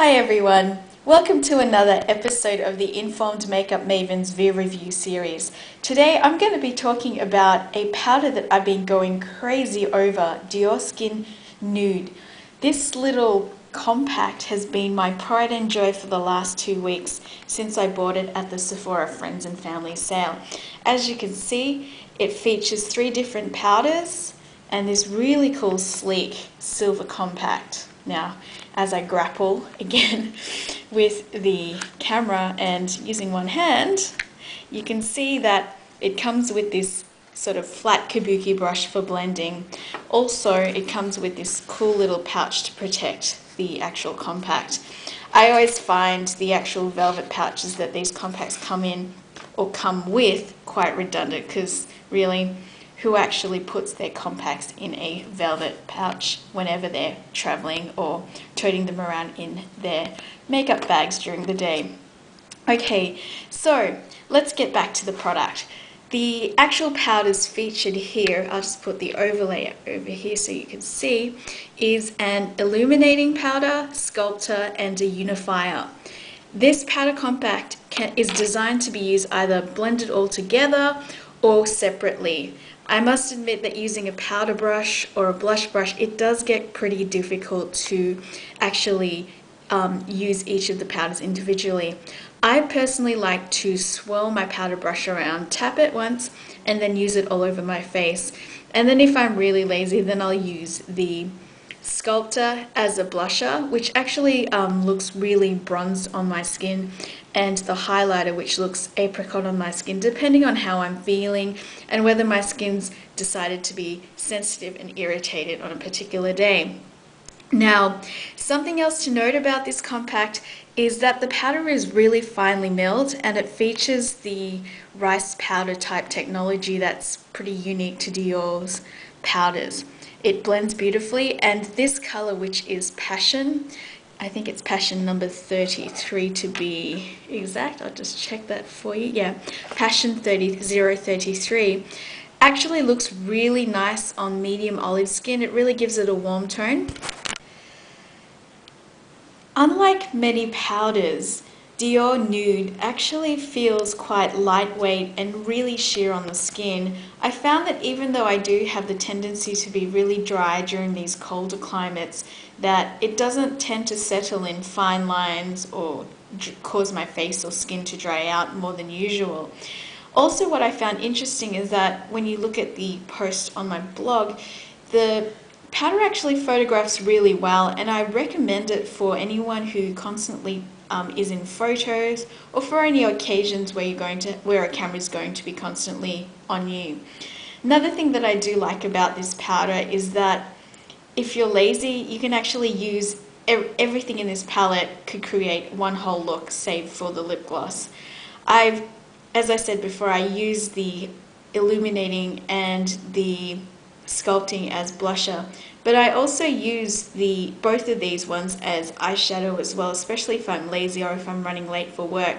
Hi everyone, welcome to another episode of the Informed Makeup Maven's V Review series. Today I'm going to be talking about a powder that I've been going crazy over, Diorskin Nude. This little compact has been my pride and joy for the last 2 weeks since I bought it at the Sephora Friends and Family sale. As you can see, it features 3 different powders and this really cool sleek silver compact. Now, as I grapple again with the camera and using one hand, you can see that it comes with this sort of flat kabuki brush for blending. Also, it comes with this cool little pouch to protect the actual compact. I always find the actual velvet pouches that these compacts come in or come with quite redundant, because really, who actually puts their compacts in a velvet pouch whenever they're traveling or toting them around in their makeup bags during the day? Okay, so let's get back to the product. The actual powders featured here, I'll just put the overlay over here so you can see, is an illuminating powder, sculptor, and a unifier. This powder compact is designed to be used either blended all together or separately. I must admit that using a powder brush or a blush brush, it does get pretty difficult to actually use each of the powders individually. I personally like to swirl my powder brush around, tap it once, and then use it all over my face. And then if I'm really lazy, then I'll use the sculptor as a blusher, which actually looks really bronzed on my skin, and the highlighter, which looks apricot on my skin, depending on how I'm feeling and whether my skin's decided to be sensitive and irritated on a particular day. Now, something else to note about this compact is that the powder is really finely milled, and it features the rice powder type technology that's pretty unique to Dior's powders. It blends beautifully, and this color, which is Passion, I think it's Passion number 33 to be exact, I'll just check that for you, yeah, Passion 033, actually looks really nice on medium olive skin. It really gives it a warm tone. Unlike many powders, Dior Nude actually feels quite lightweight and really sheer on the skin. I found that even though I do have the tendency to be really dry during these colder climates, that it doesn't tend to settle in fine lines or cause my face or skin to dry out more than usual. Also, what I found interesting is that when you look at the post on my blog, the powder actually photographs really well, and I recommend it for anyone who constantly is in photos, or for any occasions where a camera is going to be constantly on you. Another thing that I do like about this powder is that if you're lazy, you can actually use everything in this palette could create one whole look, save for the lip gloss. As I said before, I use the illuminating and the sculpting as blusher, but I also use both of these ones as eyeshadow as well, especially if I'm lazy or if I'm running late for work.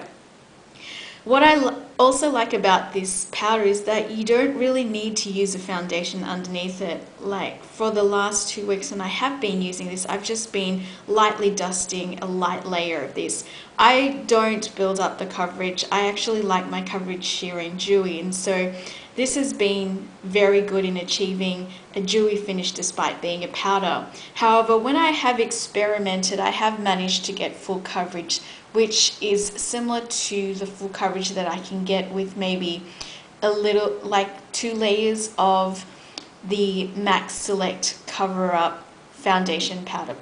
What I also like about this powder is that you don't really need to use a foundation underneath it. Like for the last 2 weeks, and I have been using this, I've just been lightly dusting a light layer of this. I don't build up the coverage. I actually like my coverage sheer and dewy, and so this has been very good in achieving a dewy finish despite being a powder. However, when I have experimented, I have managed to get full coverage, which is similar to the full coverage that I can get with maybe a little, like 2 layers of the MAC Select Cover Up Foundation Powder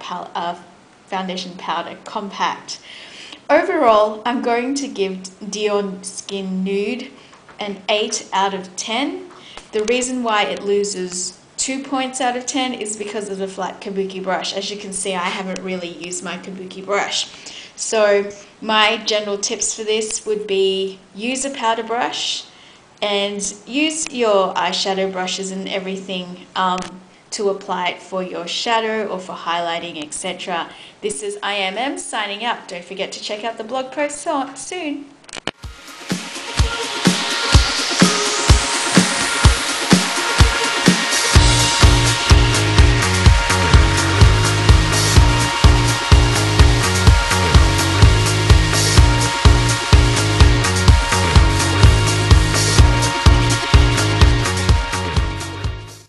Compact. Overall, I'm going to give Diorskin Nude an 8 out of 10. The reason why it loses 2 points out of 10 is because of the flat kabuki brush. As you can see, I haven't really used my kabuki brush. So my general tips for this would be use a powder brush and use your eyeshadow brushes and everything to apply it for your shadow or for highlighting, etc. This is I Am signing out. Don't forget to check out the blog post soon.